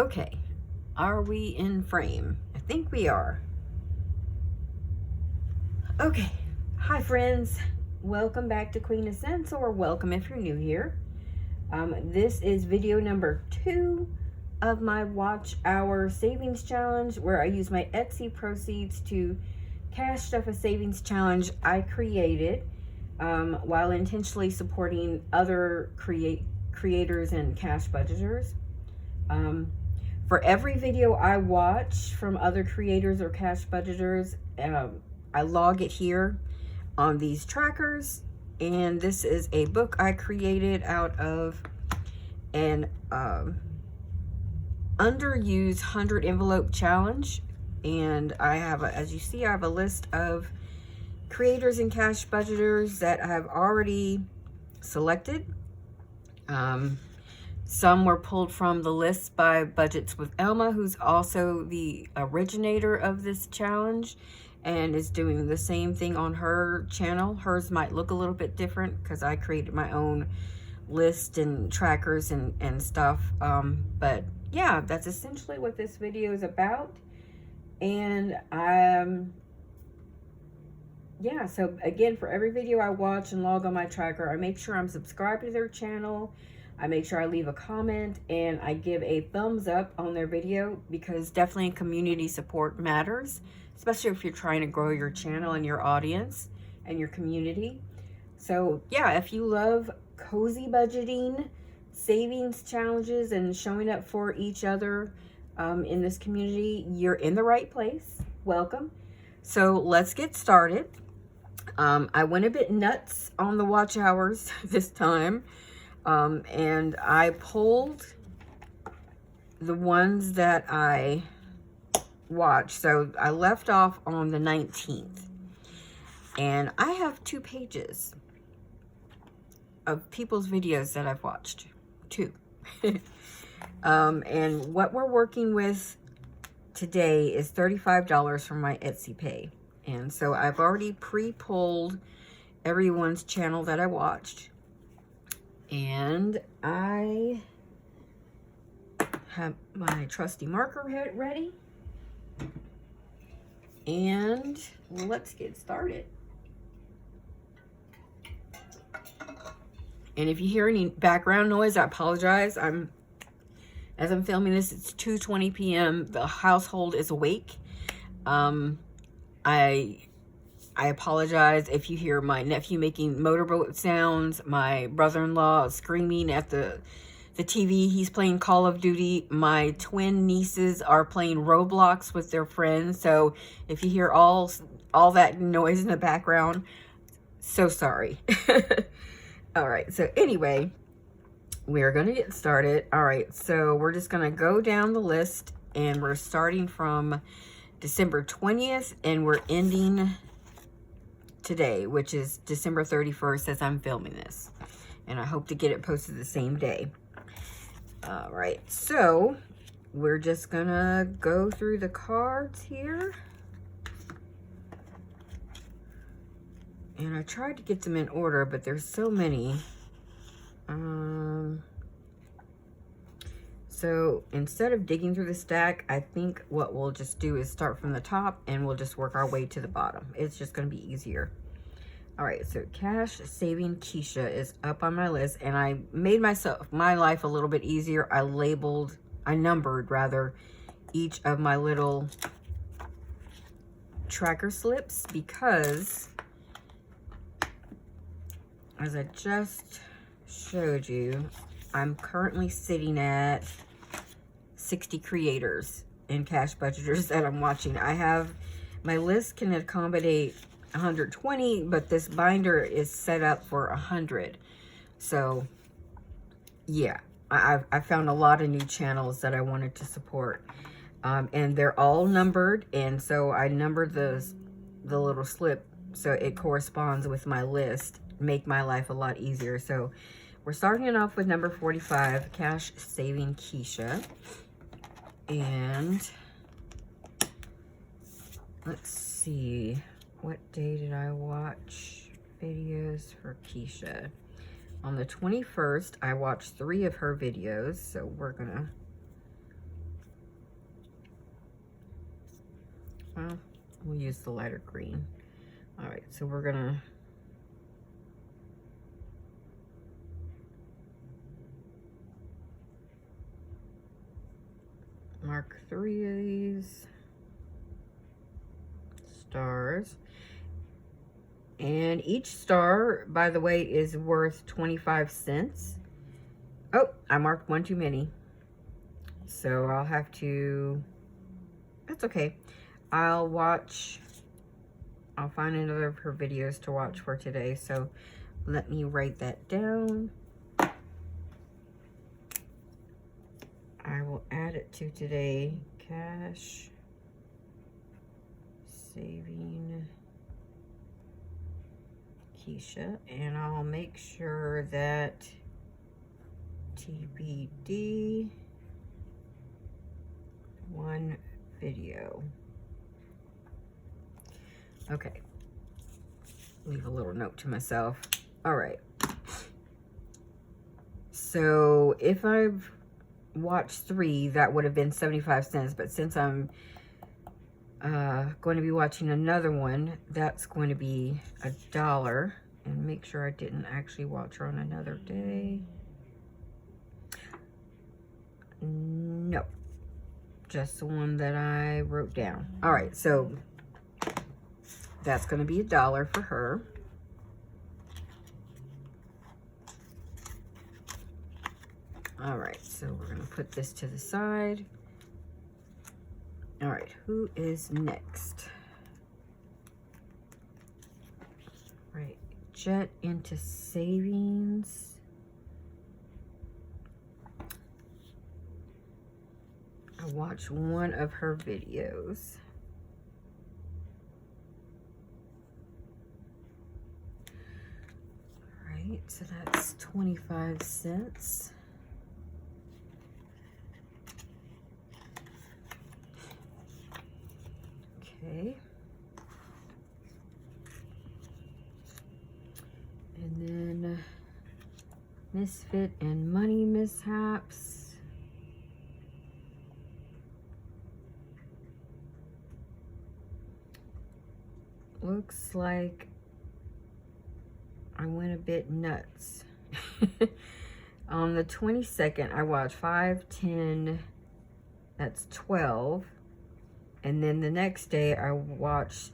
Okay, are we in frame? I think we are. Okay, hi friends. Welcome back to Queen of Sense, or welcome if you're new here. This is video number 2 of my Watch Hour Savings Challenge, where I use my Etsy proceeds to cash stuff a savings challenge I created while intentionally supporting other creators and cash budgeters. For every video I watch from other creators or cash budgeters, I log it here on these trackers. And this is a book I created out of an underused 100 envelope challenge. And I have, as you see, I have a list of creators and cash budgeters that I have already selected. Some were pulled from the list by Budgets with Elma, who's also the originator of this challenge and is doing the same thing on her channel. Hers might look a little bit different because I created my own list and trackers and stuff. But yeah, that's essentially what this video is about. And yeah, so again, for every video I watch and log on my tracker, I make sure I'm subscribed to their channel. I make sure I leave a comment and I give a thumbs up on their video, because definitely community support matters, especially if you're trying to grow your channel and your audience and your community. So yeah, if you love cozy budgeting, savings challenges, and showing up for each other in this community, you're in the right place. Welcome. So let's get started. I went a bit nuts on the watch hours this time. And I pulled the ones that I watched. So I left off on the 19th. And I have 2 pages of people's videos that I've watched. 2. And what we're working with today is $35 from my Etsy Pay. And so I've already pre-pulled everyone's channel that I watched. And I have my trusty marker ready. And let's get started. And if you hear any background noise, I apologize. As I'm filming this, it's 2:20 p.m. The household is awake. I apologize if you hear my nephew making motorboat sounds, my brother-in-law screaming at the TV. He's playing Call of Duty. My twin nieces are playing Roblox with their friends. So if you hear all that noise in the background, so sorry. All right. So anyway, we're going to get started. All right. So we're just going to go down the list, and we're starting from December 20th, and we're ending today, which is December 31st as I'm filming this, and I hope to get it posted the same day. All right, so we're just gonna go through the cards here, and I tried to get them in order, but there's so many. So instead of digging through the stack, I think what we'll just do is start from the top, and we'll just work our way to the bottom. It's just going to be easier. All right, so Cash Saving Keisha is up on my list, and I made my life a little bit easier. I numbered rather, each of my little tracker slips, because as I just showed you, I'm currently sitting at 60 creators and cash budgeters that I'm watching. My list can accommodate 120, but this binder is set up for 100. So yeah, I found a lot of new channels that I wanted to support, and they're all numbered, and so I numbered the little slip so it corresponds with my list, make my life a lot easier. So we're starting it off with number 45, Cash Saving Keisha. And let's see, what day did I watch videos for Keisha? On the 21st, I watched 3 of her videos, so we're gonna Well, we'll use the lighter green. All right, so we're gonna mark 3 of these stars. And each star, by the way, is worth 25 cents. Oh, I marked one too many. So I'll have to, that's okay. I'll find another of her videos to watch for today. So let me write that down. I will add it to today. Cash saving Keisha, and I'll make sure that TBD 1 video. Okay, leave a little note to myself. All right, so if I've watched 3, that would have been 75 cents, but since I'm going to be watching another one, that's going to be $1. And make sure I didn't actually watch her on another day. No, just the one that I wrote down. All right, so that's going to be $1 for her. All right, so we're going to put this to the side. All right, who is next? Right, jet into savings. I watched one of her videos. All right, so that's 25 cents. Okay. And then Misfit and Money Mishaps. Looks like I went a bit nuts. On the 22nd, I watched 5, 10, that's 12. And then the next day I watched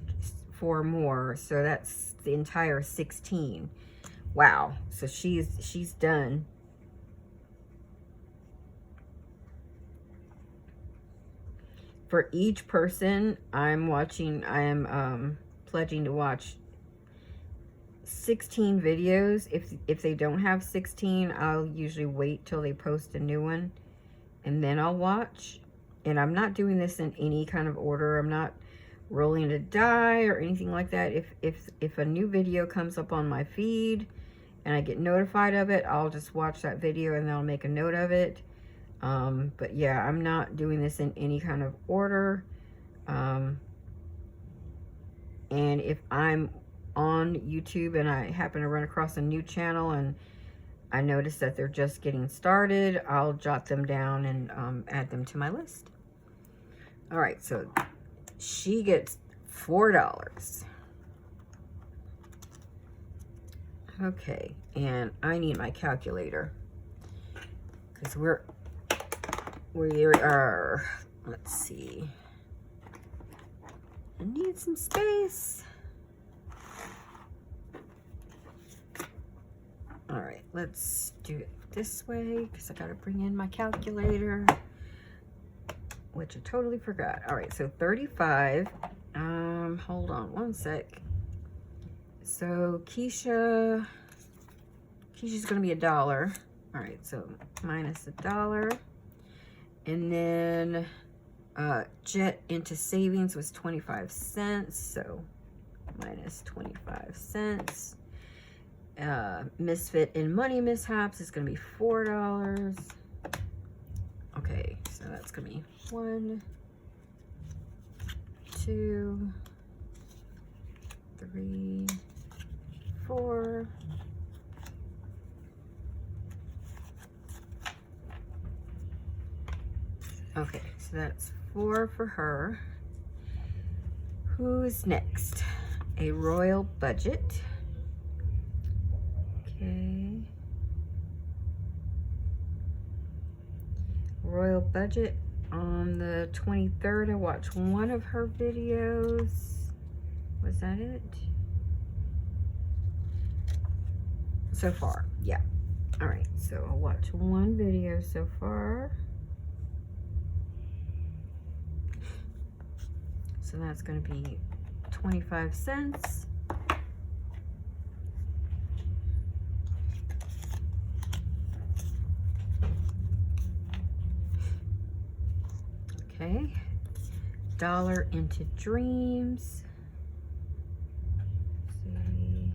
4 more, so that's the entire 16. Wow, so she's done. For each person I am pledging to watch 16 videos. If they don't have 16, I'll usually wait till they post a new one and then I'll watch. And I'm not doing this in any kind of order. I'm not rolling a die or anything like that. If a new video comes up on my feed and I get notified of it, I'll just watch that video and then I'll make a note of it. But yeah, I'm not doing this in any kind of order. And if I'm on YouTube and I happen to run across a new channel and I notice that they're just getting started, I'll jot them down and add them to my list. All right, so she gets $4. Okay, and I need my calculator because we are, let's see. I need some space. All right, let's do it this way because I got to bring in my calculator, which I totally forgot. All right, so 35. Hold on one sec. So Keisha's gonna be $1. All right, so minus $1. And then jet into savings was 25 cents, so minus 25 cents. Misfit and Money Mishaps is gonna be $4. Okay, so that's gonna be 1, 2, 3, 4. Okay, so that's 4 for her. Who's next? A royal budget. Okay. Royal budget. On the 23rd, I watched one of her videos. Was that it? So far, yeah. All right, so I'll watch one video so far. So that's going to be 25 cents. Okay, $1 into dreams. Let's see.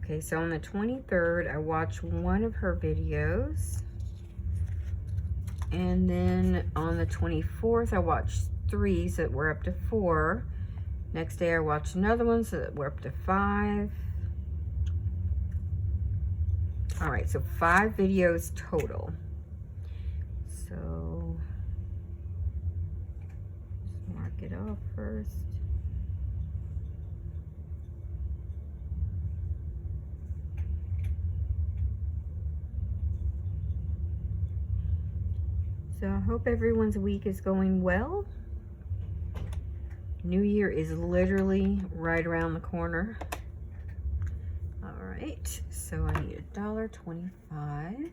Okay, so on the 23rd, I watched one of her videos. And then on the 24th, I watched 3, so that we're up to 4. Next day, I watched another one, so that we're up to 5. All right, so 5 videos total. So, let's mark it off first. So I hope everyone's week is going well. New Year is literally right around the corner. All right, so I need $1.25.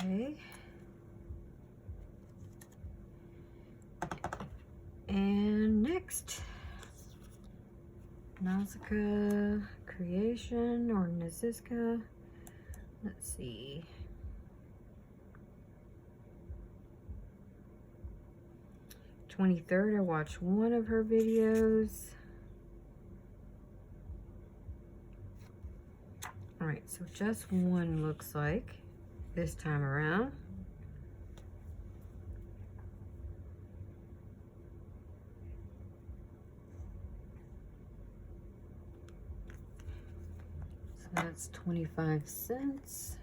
Okay. And next, Nausicaa Creation or Naziska. Let's see. $23rd, I watched one of her videos. All right, so just one looks like this time around. So that's 25 cents.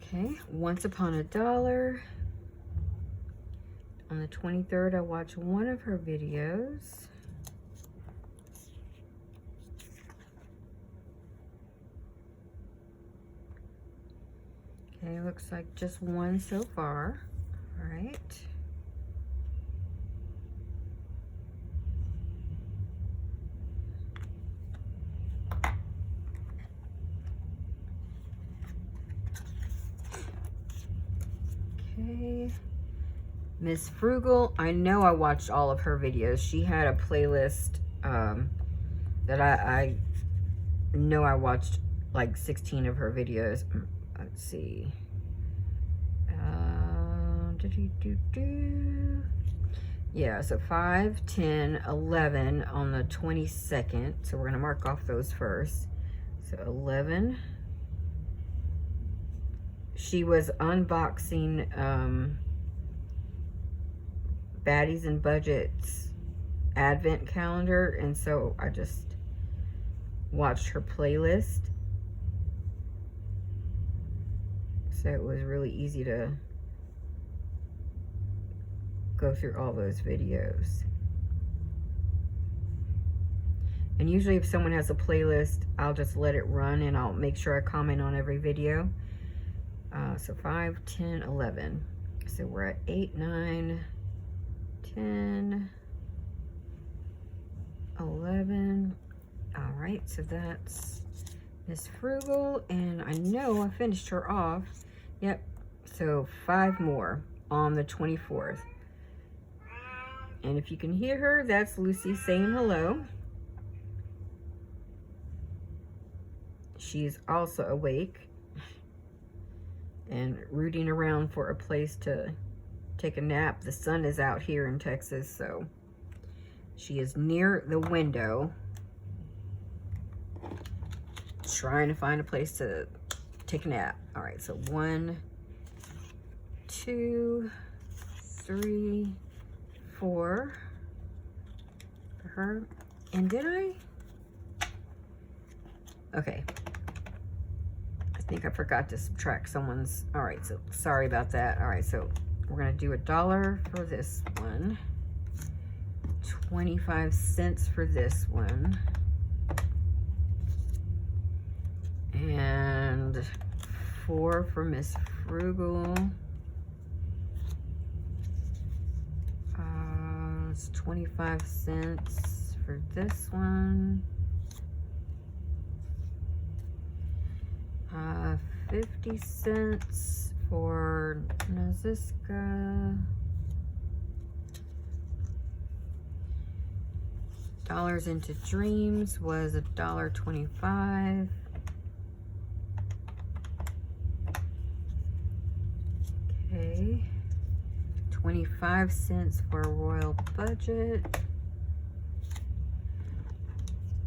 Okay, Once Upon a Dollar. On the 23rd, I watched one of her videos. Okay, looks like just one so far. All right. Okay. Miss Frugal, I know I watched all of her videos. She had a playlist that I know I watched like 16 of her videos. Let's see. Yeah, so 5, 10, 11 on the 22nd. So we're going to mark off those first. So 11. She was unboxing Baddies and Budgets advent calendar, and so I just watched her playlist. So it was really easy to go through all those videos. And usually if someone has a playlist, I'll just let it run and I'll make sure I comment on every video. So 5, 10, 11. So we're at 8, 9, 10, 11. All right, so that's Miss Frugal, and I know I finished her off. Yep, so 5 more on the 24th. And if you can hear her, that's Lucy saying hello. She's also awake and rooting around for a place to take a nap. The sun is out here in Texas, so she is near the window trying to find a place to take a nap. All right, so 1, 2, 3, 4 for her. And did I? Okay. I think I forgot to subtract someone's. All right, so sorry about that. All right, so we're gonna do $1 for this one, 25 cents for this one, and 4 for Miss Frugal. It's 25 cents for this one. 50 cents for Naziska. Dollars into Dreams was $1.25. Okay. 25 cents for Royal Budget.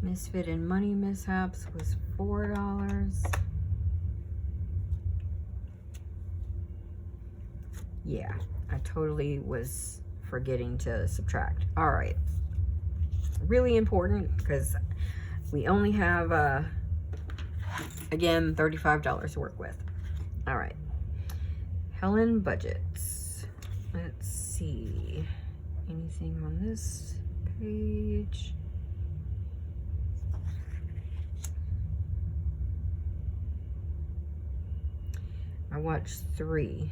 Misfit and Money Mishaps was $4. Yeah, I totally was forgetting to subtract. All right. Really important because we only have, again, $35 to work with. All right. Helen budgets. Let's see. Anything on this page? I watched 3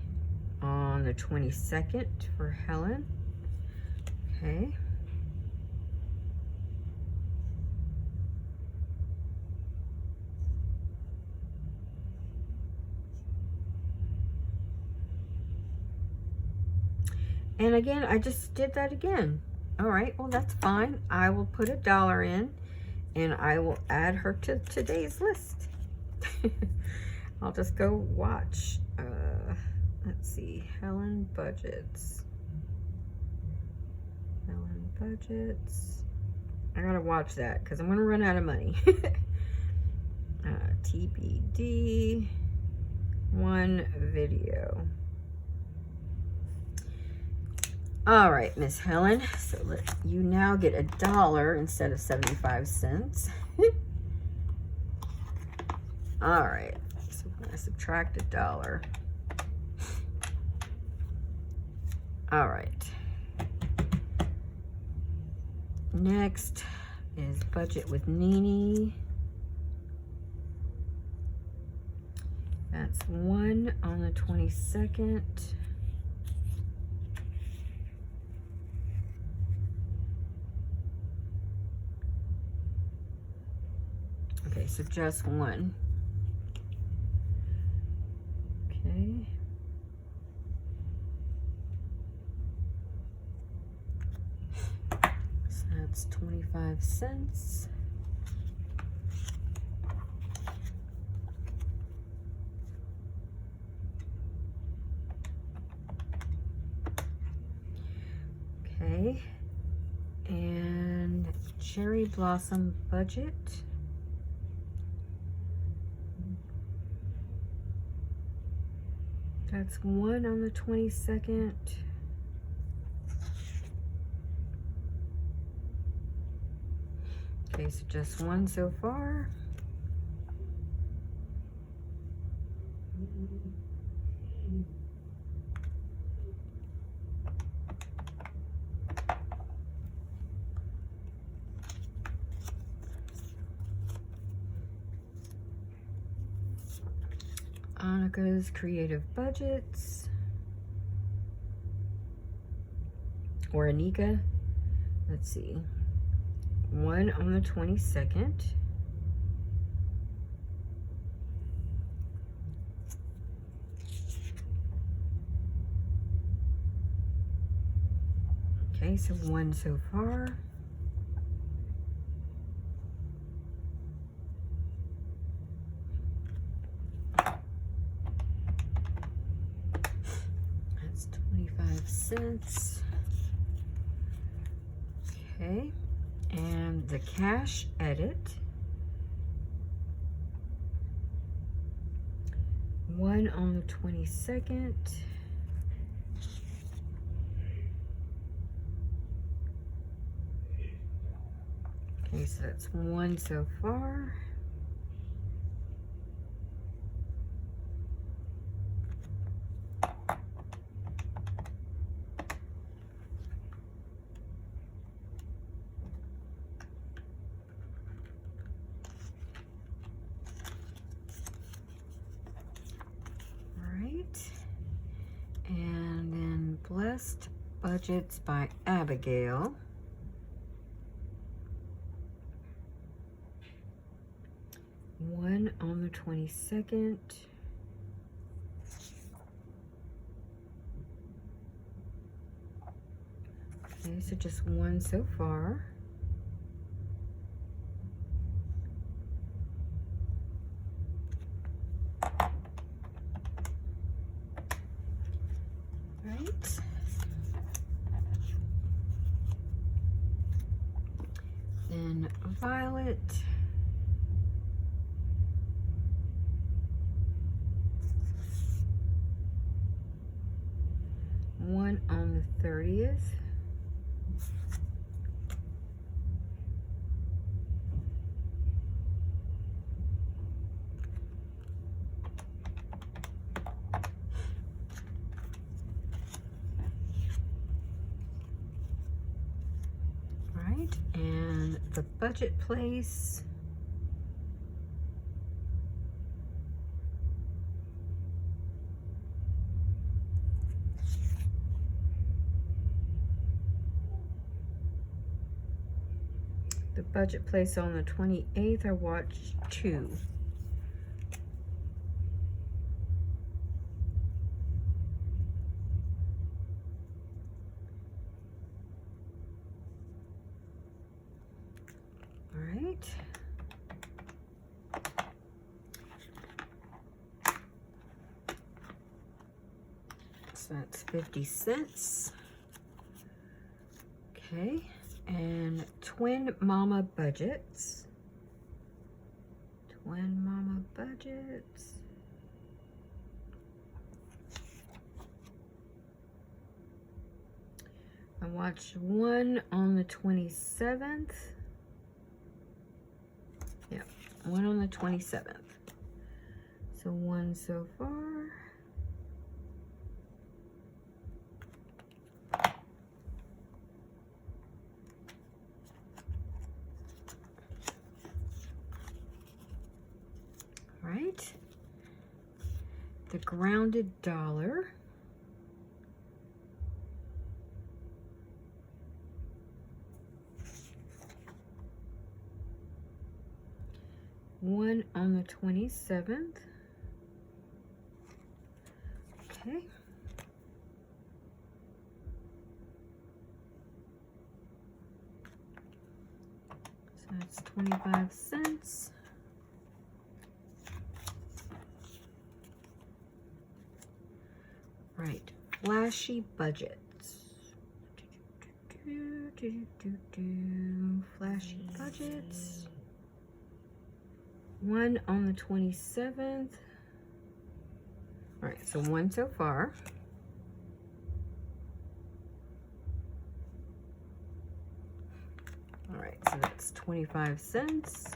on the 22nd for Helen. Okay. And again, I just did that again. All right, well, that's fine. I will put $1 in and I will add her to today's list. I'll just go watch. Let's see, Helen budgets. Helen budgets. I gotta watch that because I'm gonna run out of money. TBD, 1 video. All right, Miss Helen. So you now get $1 instead of 75 cents. All right. So we're gonna subtract $1. All right. Next is budget with Nene. That's 1 on the 22nd. Okay, so just 1. Okay. So that's 25 cents. Okay. And Cherry Blossom budget. That's 1 on the 22nd. Okay, so just 1 so far. Annika's creative budgets, or Anika. Let's see, 1 on the 22nd. Okay, so 1 so far. That's 25 cents. Okay, and the cash edit. 1 on the 22nd. Okay, so that's 1 so far. And then Blessed Budgets by Abigail. One on the 22nd. Okay, so just 1 so far. Right. Then Violet. One on the 30th. Right, and the Budget Place. The Budget Place on the 28th, I watched 2. All right. So that's 50 cents. Okay. And Twin Mama Budgets. Twin Mama Budgets. I watched 1 on the 27th. Yeah, 1 on the 27th. So 1 so far. Right. The Grounded Dollar. One on the 27th. Okay. So that's 25 cents. Right, Flashy Budgets. Flashy Budgets. 1 on the 27th. All right, so 1 so far. All right, so that's 25 cents.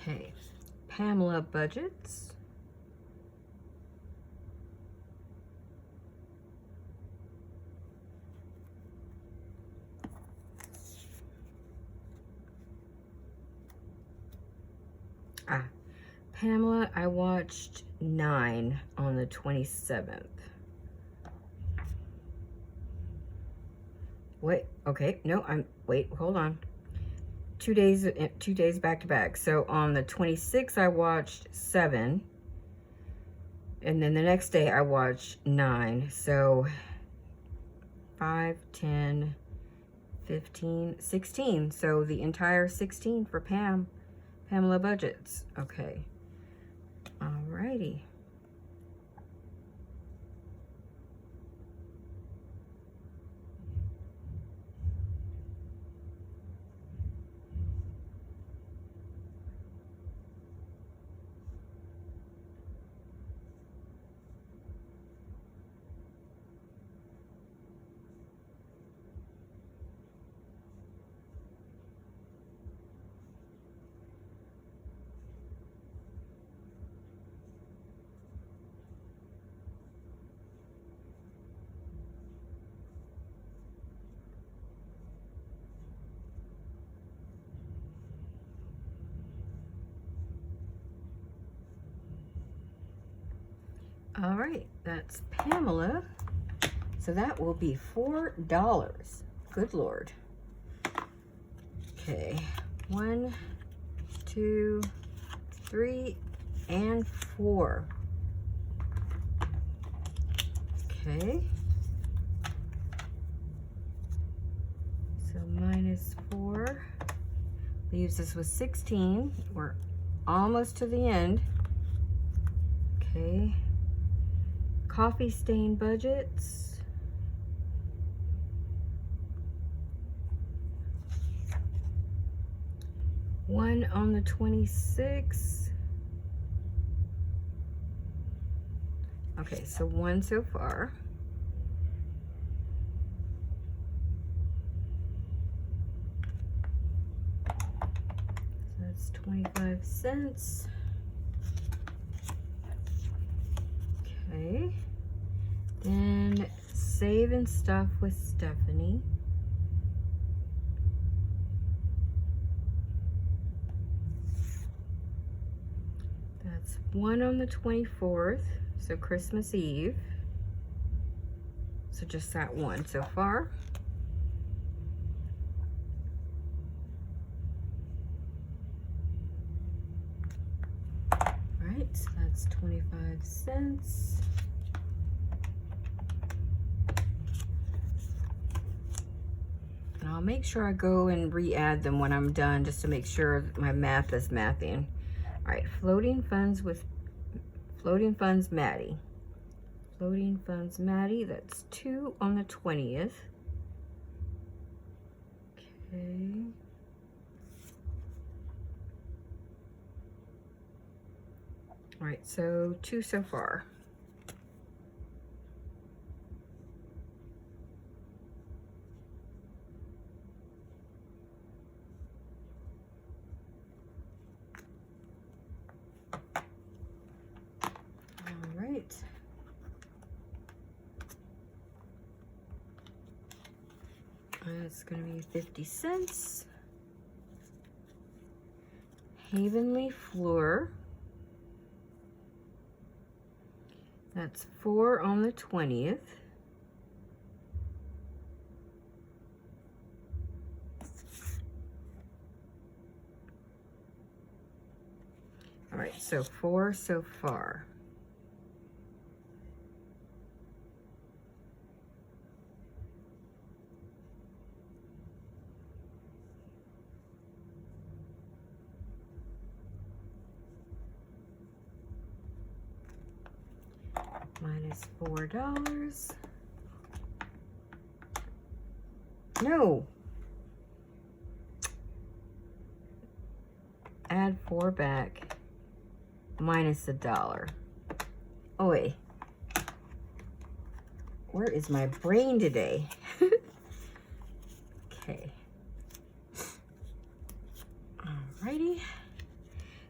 Okay, Pamela Budgets. Pamela, I watched 9 on the 27th. Wait, okay, no, wait, hold on. 2 days back to back. So on the 26th, I watched 7. And then the next day I watched 9. So 5, 10, 15, 16. So the entire 16 for Pamela Budgets. Okay. Alrighty. All right, that's Pamela. So that will be $4. Good Lord. Okay, 1, 2, 3, and 4. Okay. So minus 4 leaves us with 16. We're almost to the end. Okay. Coffee stain budgets. One on the 26th. Okay, so 1 so far. So that's 25 cents. Okay. Then Save and Stuff with Stephanie. That's 1 on the 24th, so Christmas Eve. So just that 1 so far. Right, so that's 25 cents. And I'll make sure I go and re-add them when I'm done, just to make sure my math is mathing. All right, Floating Funds Maddie. Floating Funds Maddie, that's 2 on the 20th. Okay. All right, so 2 so far. All right. That's going to be 50 cents. Havenly Floor. That's 4 on the 20th. All right, so 4 so far. Minus $4. No. Add 4 back. Minus $1. Oh wait. Where is my brain today? Okay. Alrighty.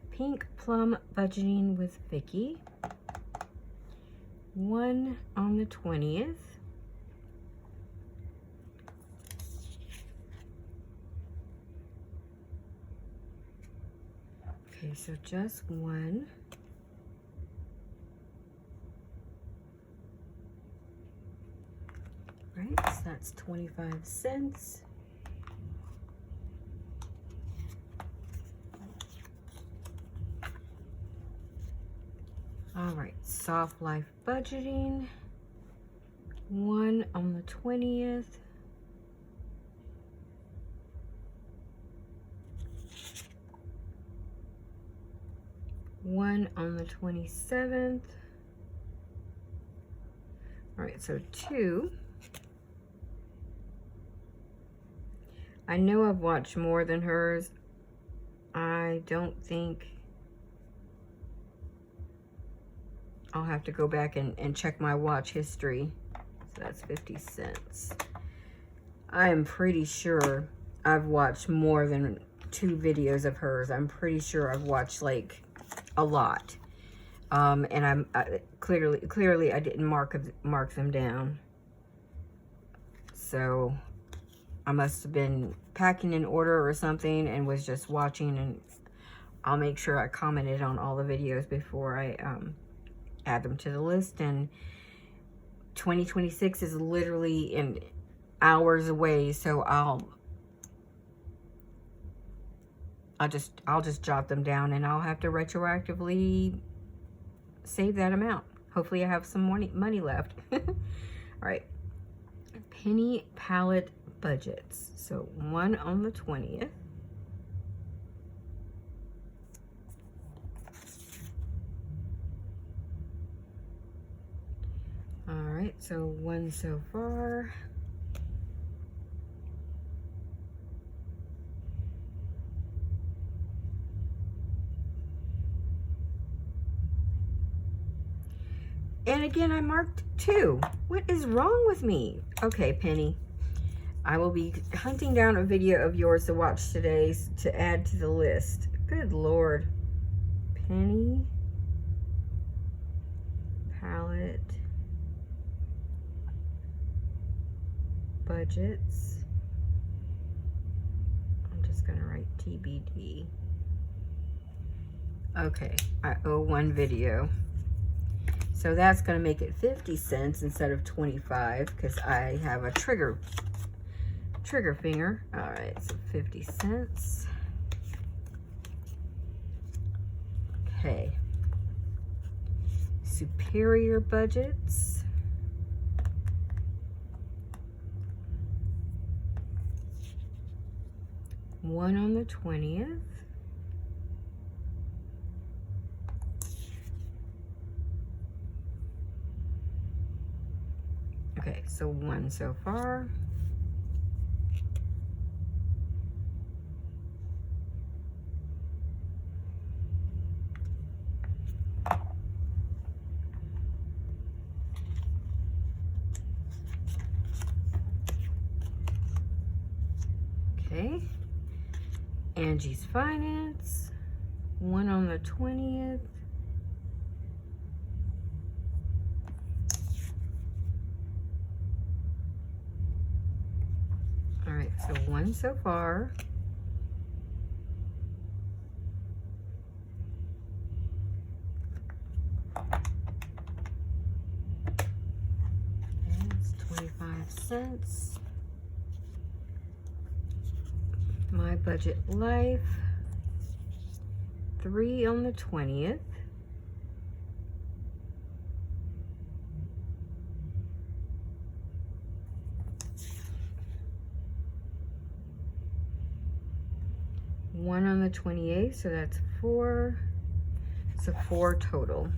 Pink Plum Budgeting with Vicky. 1 on the 20th. Okay, so just 1. Right, so that's 25 cents. All right, Soft Life Budgeting. 1 on the 20th. One on the 27th. All right, so 2. I know I've watched more than hers. I don't think I'll have to go back and check my watch history. So that's 50 cents. I am pretty sure I've watched more than 2 videos of hers. I'm pretty sure I've watched like a lot. And clearly I didn't mark them down. So I must have been packing in order or something and was just watching, and I'll make sure I commented on all the videos before I add them to the list. And 2026 is literally in hours away, so I'll just jot them down, and I'll have to retroactively save that amount. Hopefully I have some money left. All right, penny palette budgets. So one on the 20th. All right, so one so far. And again, I marked 2. What is wrong with me? Okay, Penny. I will be hunting down a video of yours to watch today to add to the list. Good Lord. Penny palette budgets. I'm just going to write TBD. Okay, I owe 1 video. So that's going to make it 50 cents instead of 25 because I have a trigger finger. All right, so 50 cents. Okay. Superior budgets. One on the 20th. Okay, so 1 so far. Okay. Angie's Finance. 1 on the 20th. All right, so 1 so far. It's 25 cents. My Budget Life. 3 on the 20th. One on the 28th, so that's 4. So 4 total.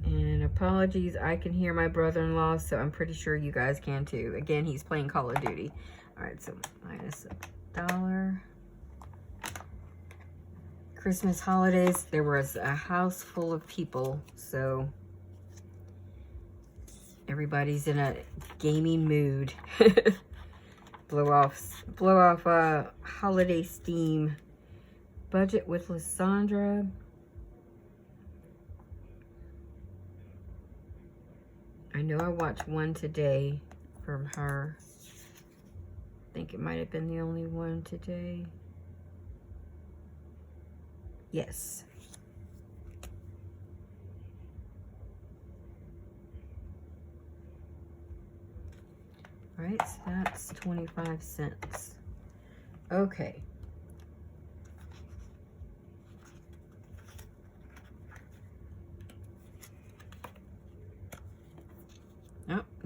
And apologies, I can hear my brother-in-law, so I'm pretty sure you guys can too. Again, he's playing Call of Duty. All right, so minus $1. Christmas holidays, there was a house full of people, so everybody's in a gaming mood. blow off holiday steam. Budget with Lysandra. I know I watched one today from her. I think it might have been the only one today. Yes. All right, so that's 25 cents. Okay.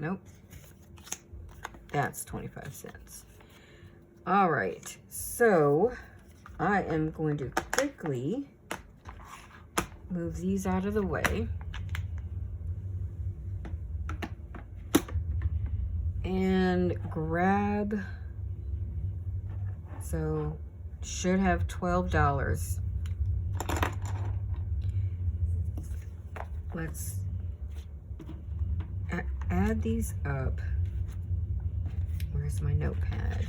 Nope. That's 25 cents. All right, so I am going to quickly move these out of the way. And grab, so should have $12. Let's add these up. Where's my notepad?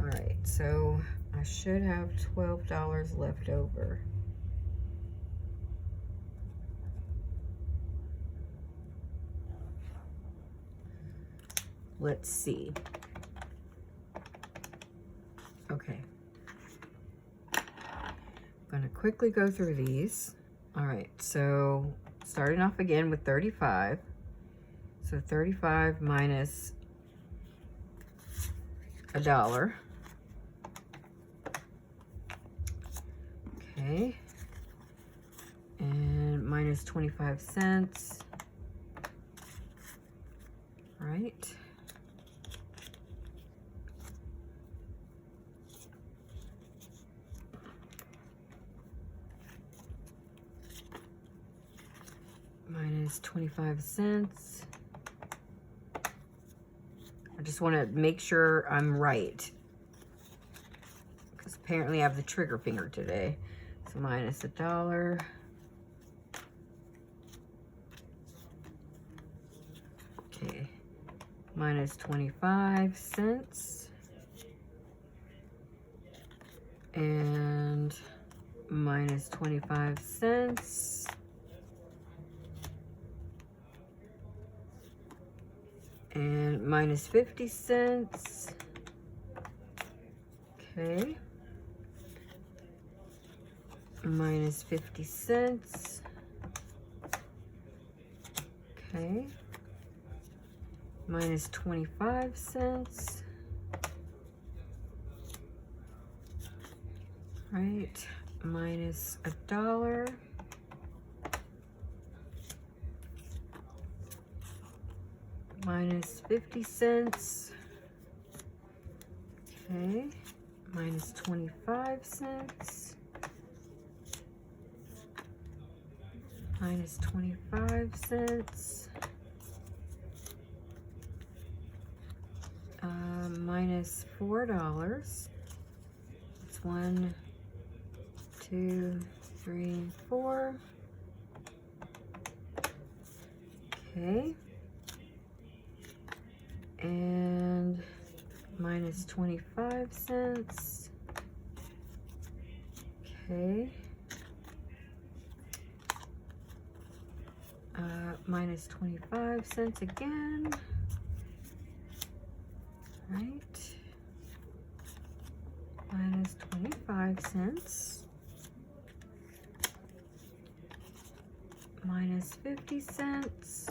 All right, so I should have $12 left over. Let's see. quickly go through these. All right, so starting off again with 35. So 35 minus $1. Okay. And minus 25 cents. Right. Minus 25 cents. I just want to make sure I'm right, because apparently I have the trigger finger today. So minus $1. Okay. Minus 25 cents. And minus 25 cents. And minus 50 cents. Okay. Minus 50 cents. Okay. Minus 25 cents. Right. Minus $1. Minus 50 cents. Okay. Minus 25 cents. Minus 25 cents. Minus $4. It's 1, 2, 3, 4. Okay. And minus 25 cents. Okay. Minus 25 cents again. Right. Minus 25 cents. Minus 50 cents.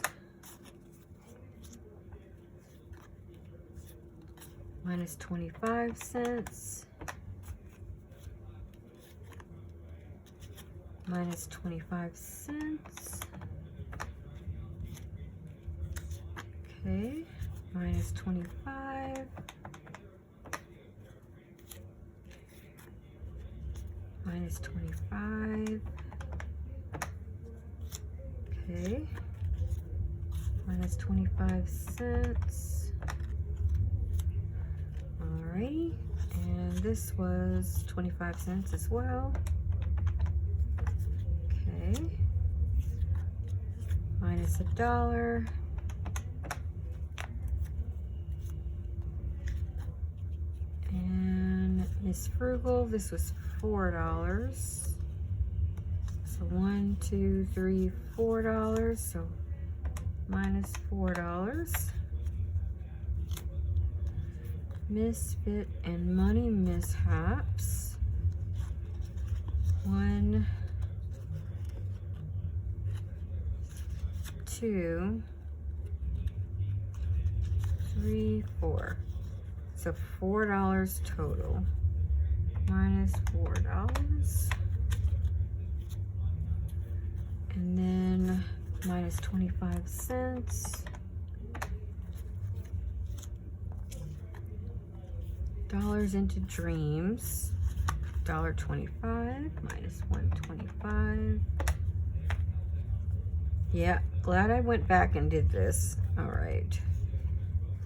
Minus 25 cents. Minus 25 cents. Okay, minus 25. Minus 25. Okay. Minus 25 cents. Alrighty. And this was 25 cents as well. Okay. Minus $1. And Miss Frugal, this was $4. So 1, 2, 3, $4. So minus $4. Misfit and Money Mishaps. 1, 2, 3, 4. So $4 total. Minus $4. And then minus 25 cents. Dollars into Dreams. $1.25 minus 125. Yeah, glad I went back and did this. All right.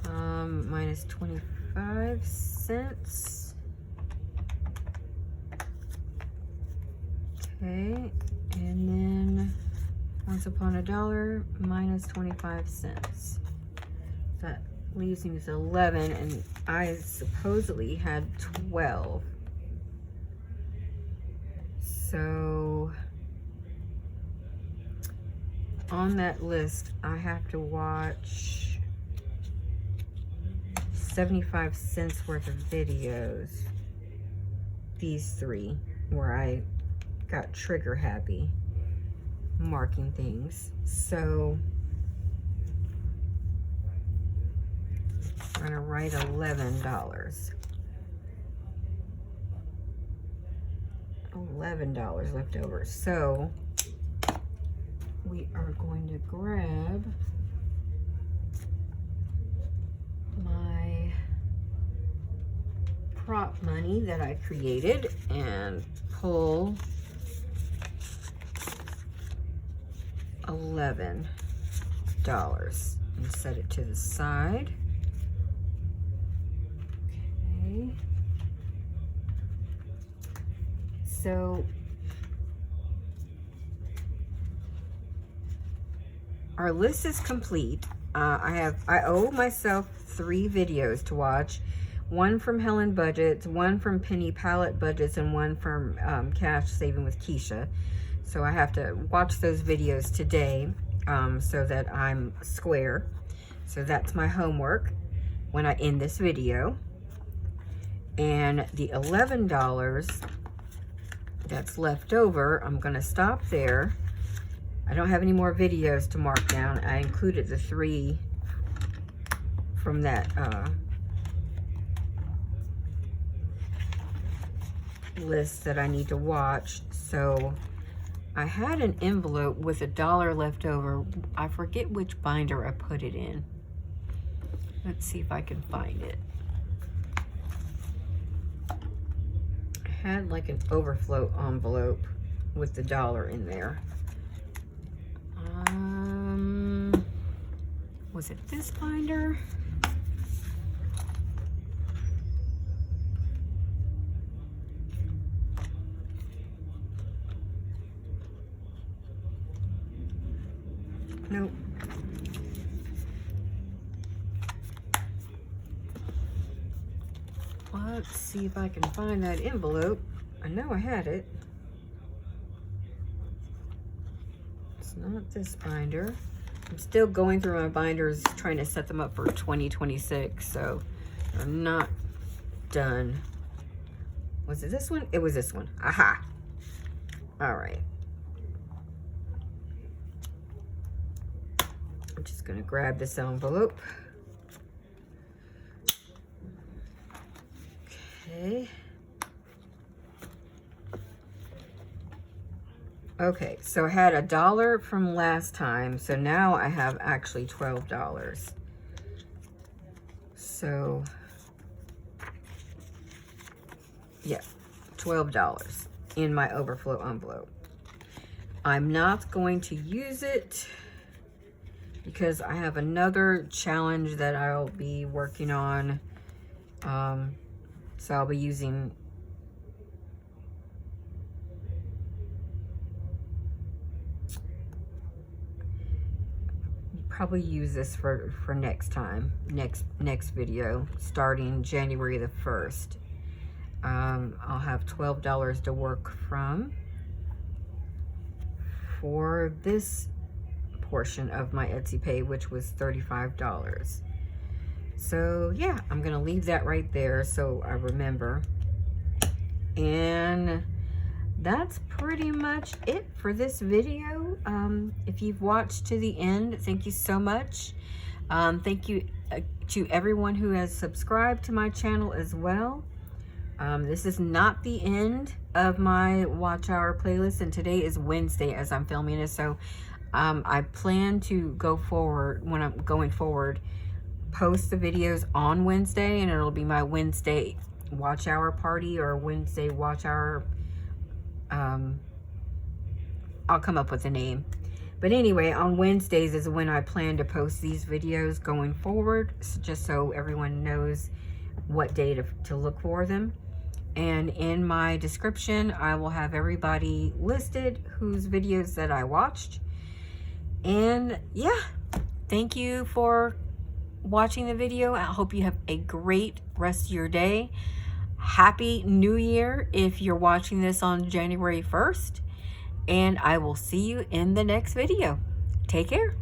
Minus 25 cents. Okay, and then Once Upon a Dollar, minus 25 cents. That leaves me with 11, and I supposedly had 12. So on that list, I have to watch 75 cents worth of videos. These three, where I got trigger happy marking things. So we're gonna write $11. $11 left over. So we are going to grab my prop money that I created and pull $11 and set it to the side. Okay. So our list is complete. I owe myself 3 videos to watch. One from Helen Budgets, one from Penny Palette Budgets, and one from Cash Saving with Keisha. So I have to watch those videos today so that I'm square. So that's my homework when I end this video. And the $11 that's left over, I'm gonna stop there. I don't have any more videos to mark down. I included the 3 from that list that I need to watch. So I had an envelope with $1 left over. I forget which binder I put it in. Let's see if I can find it. I had like an overflow envelope with the $1 in there. Was it this binder? Nope. Let's see if I can find that envelope. I know I had it. It's not this binder. I'm still going through my binders, trying to set them up for 2026, so I'm not done. Was it this one? It was this one. Aha! All right. I'm just gonna grab this envelope. Okay. Okay, so I had $1 from last time, so now I have actually $12. So, yeah, $12 in my overflow envelope. I'm not going to use it because I have another challenge that I'll be working on. So I'll be using probably use this for next time, next video, starting January the 1st. I'll have $12 to work from for this portion of my Etsy pay, which was $35. So yeah, I'm gonna leave that right there so I remember. And that's pretty much it for this video. If you've watched to the end, thank you so much. Thank you to everyone who has subscribed to my channel as well. This is not the end of my watch hour playlist, and today is Wednesday as I'm filming this, so I plan to go forward, when I'm going forward, post the videos on Wednesday, and it'll be my Wednesday watch hour party or Wednesday watch hour. I'll come up with a name. But anyway, on Wednesdays is when I plan to post these videos going forward, just so everyone knows what day to look for them. And in my description, I will have everybody listed whose videos that I watched. And yeah, thank you for watching the video. I hope you have a great rest of your day. Happy New Year if you're watching this on January 1st. And I will see you in the next video. Take care.